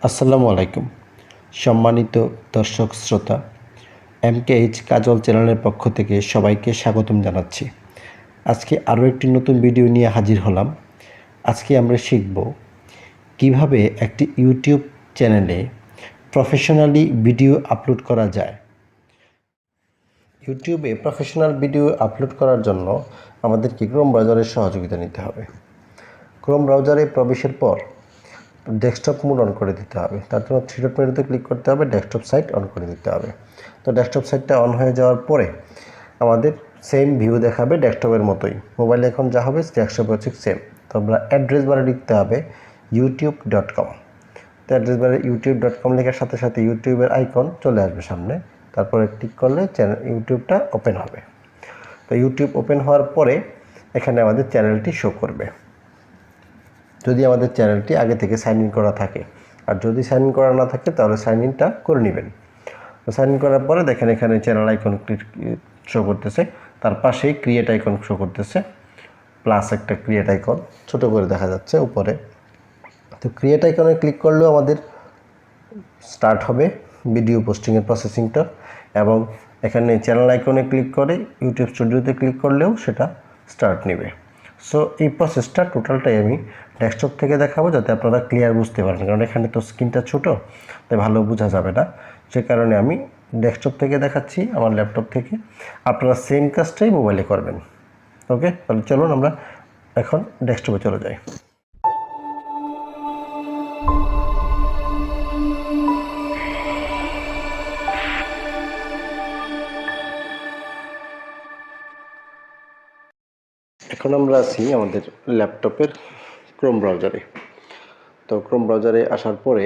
আসসালামু আলাইকুম সম্মানিত দর্শক শ্রোতা, এমকেএইচ কাজল চ্যানেলের পক্ষ থেকে সবাইকে স্বাগতম জানাচ্ছি। আজকে আরও একটি নতুন ভিডিও নিয়ে হাজির হলাম। আজকে আমরা শিখব কিভাবে একটি ইউটিউব চ্যানেলে প্রফেশনালি ভিডিও আপলোড করা যায়। ইউটিউবে প্রফেশনাল ভিডিও আপলোড করার জন্য আমাদেরকে ক্রোম ব্রাউজারের সহযোগিতা নিতে হবে। ক্রোম ব্রাউজারে প্রবেশের পর ডেস্কটপ মোড অন করে দিতে হবে। তার জন্য থ্রি ডট মেনুতে ক্লিক করতে হবে, ডেস্কটপ সাইট অন করে দিতে হবে। তো ডেস্কটপ সাইটটা অন হয়ে যাওয়ার পরে আমাদের সেম ভিউ দেখাবে ডেস্কটপের মতোই। মোবাইলে এখন যা হবে ডেস্কটপ হচ্ছে সেম। তো আমরা অ্যাড্রেস বারে লিখতে হবে youtube.com। তো অ্যাড্রেস বারে youtube.com লেখার সাথে সাথে ইউটিউবের আইকন চলে আসবে সামনে। তারপরে ক্লিক করলে ইউটিউবটা ওপেন হবে। তো ইউটিউব ওপেন হওয়ার পরে এখানে আমাদের চ্যানেলটি শো করবে, যদি আমাদের চ্যানেলটি আগে থেকে সাইন ইন করা থাকে। আর যদি সাইন ইন করা না থাকে তাহলে সাইন ইনটা করে নেবেন। তো সাইন ইন করার পরে দেখেন এখানে চ্যানেল আইকন শো করতেছে, তার পাশেই ক্রিয়েট আইকন শো করতেছে, প্লাস একটা ক্রিয়েট আইকন ছোটো করে দেখা যাচ্ছে উপরে। তো ক্রিয়েট আইকনে ক্লিক করলেও আমাদের স্টার্ট হবে ভিডিও পোস্টিংয়ের প্রসেসিংটা, এবং এখানে চ্যানেল আইকনে ক্লিক করে ইউটিউব স্টুডিওতে ক্লিক করলেও সেটা স্টার্ট নেবে। সো এই প্রসেসটা টোটালটাই আমি ডেস্কটপ থেকে দেখাবো যাতে আপনারা ক্লিয়ার বুঝতে পারেন, কারণ এখানে তো স্ক্রিনটা ছোটো, তাই ভালো বোঝা যাবে না। সে কারণে আমি ডেস্কটপ থেকে দেখাচ্ছি আমার ল্যাপটপ থেকে। আপনারা সেম কাজটাই মোবাইলে করবেন। ওকে, তাহলে চলুন আমরা এখন ডেস্কটপে চলে যাই। এখন আমরা আছি আমাদের ল্যাপটপের ক্রোম ব্রাউজারে। তো ক্রোম ব্রাউজারে আসার পরে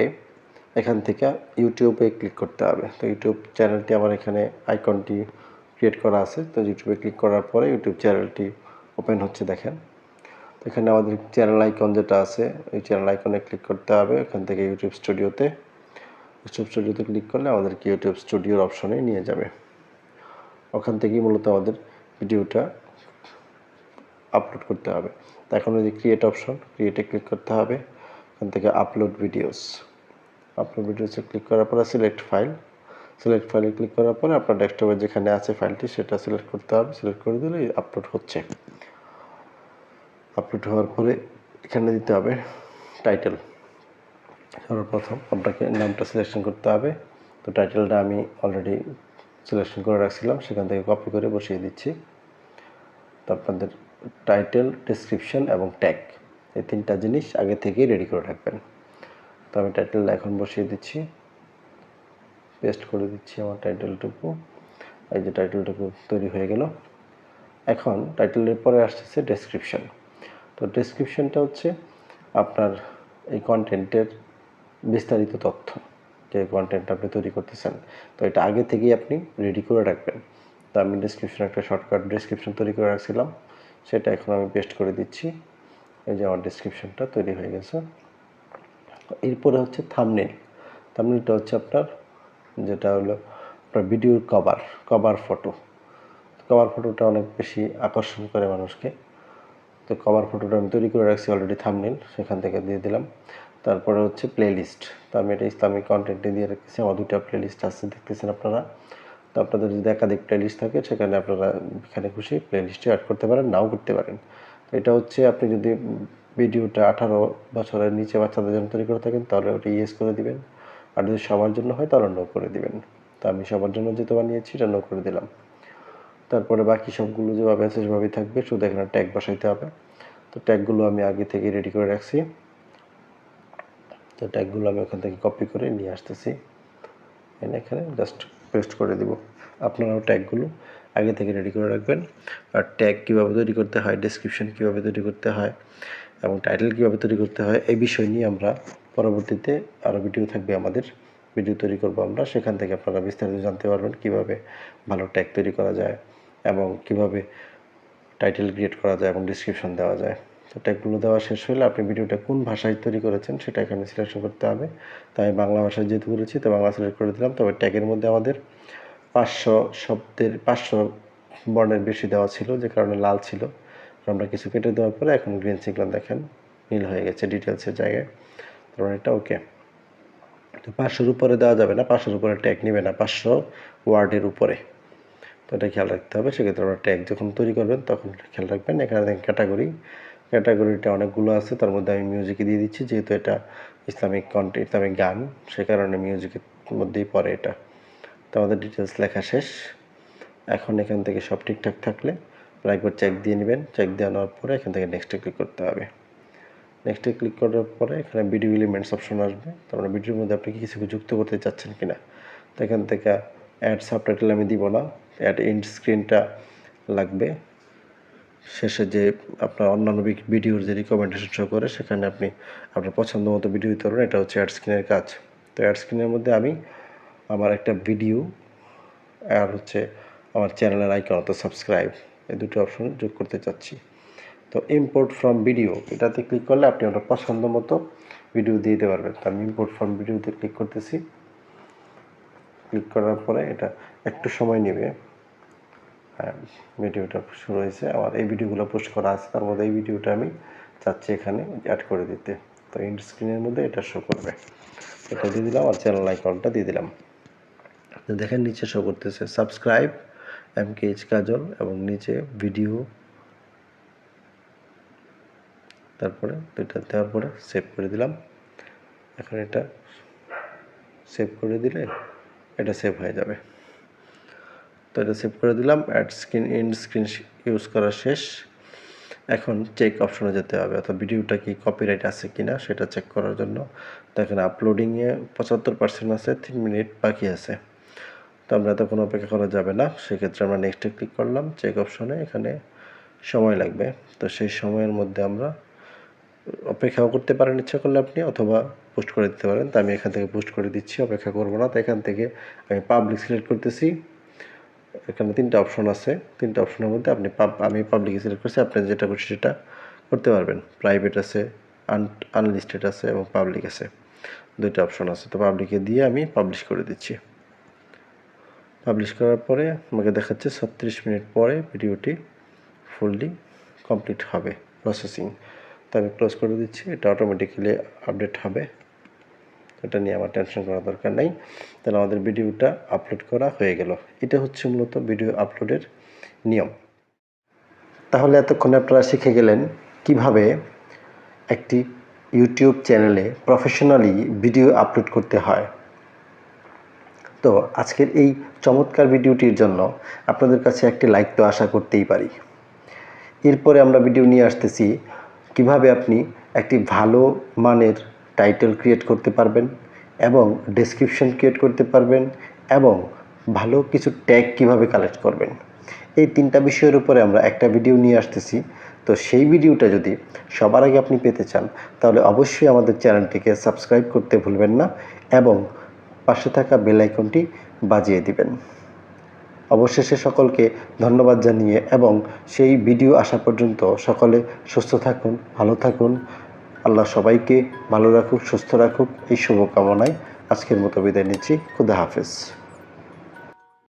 এখান থেকে ইউটিউবে ক্লিক করতে হবে। তো ইউটিউব চ্যানেলটি আমার এখানে আইকনটি ক্রিয়েট করা আছে। তো ইউটিউবে ক্লিক করার পরে ইউটিউব চ্যানেলটি ওপেন হচ্ছে দেখেন। তো এখানে আমাদের চ্যানেল আইকন যেটা আছে ওই চ্যানেল আইকনে ক্লিক করতে হবে। এখান থেকে ইউটিউব স্টুডিওতে ক্লিক করলে আমাদেরকে ইউটিউব স্টুডিওর অপশনে নিয়ে যাবে। ওখান থেকেই মূলত আমাদের ভিডিওটা আপলোড করতে হবে। তো এখন ওই যে ক্রিয়েট অপশন, ক্রিয়েটে ক্লিক করতে হবে। এখান থেকে আপলোড ভিডিওসে ক্লিক করার পরে সিলেক্ট ফাইলে ক্লিক করার পরে আপনার ডেস্কটপে যেখানে আছে ফাইলটি সেটা সিলেক্ট করতে হবে। সিলেক্ট করে দিলে আপলোড হচ্ছে। আপলোড হওয়ার পরে এখানে দিতে হবে টাইটেল। সর্বপ্রথম আপনাকে নামটা সিলেকশন করতে হবে। তো টাইটেলটা আমি অলরেডি সিলেকশন করে রাখছিলাম, সেখান থেকে কপি করে বসিয়ে দিচ্ছি। তো আপনাদের টাইটেল, ডেসক্রিপশন এবং ট্যাগ এই তিনটা জিনিস আগে থেকেই রেডি করে রাখবেন। তো আমি টাইটেলটা এখন বসিয়ে দিচ্ছি, পেস্ট করে দিচ্ছি আমার টাইটেলটুকু। এই যে টাইটেলটুকু তৈরি হয়ে গেল। এখন টাইটেলের পরে আসতেছে ডেসক্রিপশন। তো ডেসক্রিপশনটা হচ্ছে আপনার এই কন্টেন্টের বিস্তারিত তথ্য, যে কন্টেন্ট আপনি তৈরি করতেছেন। তো এটা আগে থেকেই আপনি রেডি করে রাখবেন। তো আমি একটা শর্টকাট ডেসক্রিপশন তৈরি করে রাখছিলাম, সেটা এখন আমি পেস্ট করে দিচ্ছি। এই যে আমার ডেসক্রিপশনটা তৈরি হয়ে গেছে। এরপরে হচ্ছে থাম্বনেলটা হচ্ছে আপনার যেটা হলো আপনার ভিডিওর কভার ফটোটা অনেক বেশি আকর্ষণ করে মানুষকে। তো কভার ফটোটা আমি তৈরি করে রাখছি অলরেডি, থাম্বনেল সেখান থেকে দিয়ে দিলাম। তারপরে হচ্ছে প্লেলিস্ট। তো আমি এটা ইসলামিক কন্টেন্টে দিয়ে রেখেছি। আমার দুটো প্লেলিস্ট আছে, দেখতেছেন আপনারা। তো আপনাদের যদি একাধিক প্লেলিস্ট থাকে সেখানে আপনারা এখানে খুশি প্লেলিস্টে অ্যাড করতে পারেন, নাও করতে পারেন। তো এটা হচ্ছে আপনি যদি ভিডিওটা 18 বছরের নিচে বাচ্চাদের জন্য তৈরি করে থাকেন তাহলে ওটা ইয়েস করে দিবেন, আর যদি সবার জন্য হয় তাহলে নো করে দিবেন। তো আমি সবার জন্য যেটা বানিয়েছি এটা নো করে দিলাম। তারপরে বাকি সবগুলো যেভাবে আছে সেভাবেই থাকবে, শুধু এখানে ট্যাগ বসাইতে হবে। তো ট্যাগগুলো আমি আগে থেকে রেডি করে রাখছি। তো ট্যাগগুলো আমি ওখান থেকে কপি করে নিয়ে আসতেছি, এখানে জাস্ট পেস্ট করে দিব। আপনারাও ট্যাগগুলো আগে থেকে রেডি করে রাখবেন। আর ট্যাগ কীভাবে তৈরি করতে হয়, ডেসক্রিপশন কীভাবে তৈরি করতে হয় এবং টাইটেল কীভাবে তৈরি করতে হয় এই বিষয় নিয়ে আমরা পরবর্তীতে আরও ভিডিও থাকবে, আমাদের ভিডিও তৈরি করব আমরা, সেখান থেকে আপনারা বিস্তারিত জানতে পারবেন কীভাবে ভালো ট্যাগ তৈরি করা যায় এবং কীভাবে টাইটেল ক্রিয়েট করা যায় এবং ডেসক্রিপশন দেওয়া যায়। তো ট্যাগগুলো দেওয়া শেষ হলে আপনি ভিডিওটা কোন ভাষায় তৈরি করেছেন সেটা এখানে সিলেকশন করতে হবে। তো আমি বাংলা ভাষায় যেহেতু করেছি তো বাংলা সিলেক্ট করে দিলাম। তবে ট্যাগের মধ্যে আমাদের 500 বর্ণের বেশি দেওয়া ছিল, যে কারণে লাল ছিল। আমরা কিছু কেটে দেওয়ার পরে এখন গ্রিন সিগন্যাল দেখেন নীল হয়ে গেছে ডিটেলসের জায়গায়। তারপর এটা ওকে। তো 500-র উপরে দেওয়া যাবে না, 500-র উপরে ট্যাগ নেবে না, 500 ওয়ার্ডের উপরে। তো এটা খেয়াল রাখতে হবে। সেক্ষেত্রে আমরা ট্যাগ যখন তৈরি করবেন তখন খেয়াল রাখবেন। এখানে দেখেন ক্যাটাগরিটা অনেকগুলো আছে, তার মধ্যে আমি মিউজিকে দিয়ে দিচ্ছি, যেহেতু এটা ইসলামিক গান, সে কারণে মিউজিকের মধ্যেই পড়ে এটা। তো আমাদের ডিটেলস লেখা শেষ। এখন এখান থেকে সব ঠিকঠাক থাকলে একবার চেক দিয়ে নেবেন। চেক দিয়ে নেওয়ার পরে এখান থেকে নেক্সটে ক্লিক করতে হবে। নেক্সটে ক্লিক করার পরে এখানে ভিডিও এলিমেন্টস অপশন আসবে। তারপরে ভিডিওর মধ্যে আপনি কিছু যুক্ত করতে চাচ্ছেন কিনা। তো এখান থেকে অ্যাড সাবটাইটেল আমি দিব না, অ্যাড এন্ড স্ক্রিনটা লাগবে। শেষে যে আপনার অন্যান্য ভিডিওর যে রিকমেন্ডেশন শো করে সেখানে আপনি আপনার পছন্দ মতো ভিডিও দিতে পারবেন। এটা হচ্ছে অ্যাড স্ক্রিনের কাজ। তো অ্যাড স্ক্রিনের মধ্যে আমি আমার একটা ভিডিও আর হচ্ছে আমার চ্যানেলের আইকন অর্থাৎ সাবস্ক্রাইব, এই দুটো অপশন যোগ করতে চাচ্ছি। তো ইম্পোর্ট ফ্রম ভিডিও এটাতে ক্লিক করলে আপনি আপনার পছন্দ মতো ভিডিও দিয়ে দিতে পারবেন। তো আমি ইম্পোর্ট ফ্রম ভিডিওতে ক্লিক করতেছি। ক্লিক করার পরে এটা একটু সময় নেবে। হ্যাঁ, ভিডিওটা শুরু হয়েছে। আমার এই ভিডিওগুলো পোস্ট করা আছে, তার মধ্যে এই ভিডিওটা আমি চাচ্ছি এখানে অ্যাড করে দিতে। তো এন্ড স্ক্রিনের মধ্যে এটা শো করবে। এটা দিয়ে দিলাম আর চ্যানেল আইকনটা দিয়ে দিলাম। দেখেন নিচে শো করতেছে সাবস্ক্রাইব MKH কাজল এবং নিচে ভিডিও, তারপরে এটা দেওয়ার পরে সেভ করে দিলাম। এখন এটা সেভ করে দিলে এটা সেভ হয়ে যাবে। তো এটা সেভ করে দিলাম। এন্ড স্ক্রিন ইউজ করা শেষ। এখন চেক অপশনে যেতে হবে, অর্থাৎ ভিডিওটা কি কপিরাইট আছে কিনা সেটা চেক করার জন্য। তো এখানে আপলোডিংয়ে 75% আছে, 3 মিনিট বাকি আছে। তো আমরা তো কোনো অপেক্ষা করা যাবে না, সেক্ষেত্রে আমরা নেক্সটে ক্লিক করলাম। চেক অপশনে এখানে সময় লাগবে। তো সেই সময়ের মধ্যে আমরা অপেক্ষাও করতে পারেন ইচ্ছা করলে আপনি, অথবা পোস্ট করে দিতে পারেন। তো আমি এখান থেকে পোস্ট করে দিচ্ছি, অপেক্ষা করবো না। তো এখান থেকে আমি পাবলিক সিলেক্ট করতেছি। এখানে 3টা অপশন আছে, 3টা অপশনের মধ্যে আমি পাবলিক সিলেক্ট করছি। আপনি যেটা করছি সেটা করতে পারবেন। প্রাইভেট আছে, আনলিস্টেড আছে এবং পাবলিক আছে, 2টা অপশন আছে। তো পাবলিকে দিয়ে আমি পাবলিশ করে দিচ্ছি। পাবলিশ করার পরে আমাকে দেখাচ্ছে 36 মিনিট পরে ভিডিওটি ফুললি কমপ্লিট হবে প্রসেসিং। তো আমি ক্লোজ করে দিচ্ছি। এটা অটোমেটিক্যালি আপডেট হবে, এটা নিয়ে আমার টেনশন করার দরকার নেই। তাহলে আমাদের ভিডিওটা আপলোড করা হয়ে গেল। এটা হচ্ছে মূলত ভিডিও আপলোডের নিয়ম। তাহলে এতক্ষণে আপনারা শিখে গেলেন কিভাবে একটি ইউটিউব চ্যানেলে প্রফেশনালি ভিডিও আপলোড করতে হয়। তো আজকের এই চমৎকার ভিডিওটির জন্য আপনাদের কাছে একটি লাইক তো আশা করতেই পারি। এরপরে আমরা ভিডিও নিয়ে আসতেছি কিভাবে আপনি একটি ভালো মানের টাইটেল ক্রিয়েট করতে পারবেন এবং ডেসক্রিপশন ক্রিয়েট করতে পারবেন এবং ভালো কিছু ট্যাগ কিভাবে কালেক্ট করবেন। এই 3টা বিষয়ের উপরে আমরা একটা ভিডিও নিয়ে আসতেছি। তো সেই ভিডিওটা যদি সবার আগে আপনি পেতে চান তাহলে অবশ্যই আমাদের চ্যানেলটিকে সাবস্ক্রাইব করতে ভুলবেন না এবং পাশে থাকা বেল আইকনটি বাজিয়ে দিবেন। অবশেষে সকলকে ধন্যবাদ জানিয়ে এবং সেই ভিডিও আসা পর্যন্ত সকলে সুস্থ থাকুন, ভালো থাকুন। আল্লাহ সবাইকে ভালো রাখুক, সুস্থ রাখুক, এই শুভকামনায় আজকের মতো বিদায় নিচ্ছি। খুদা হাফেজ।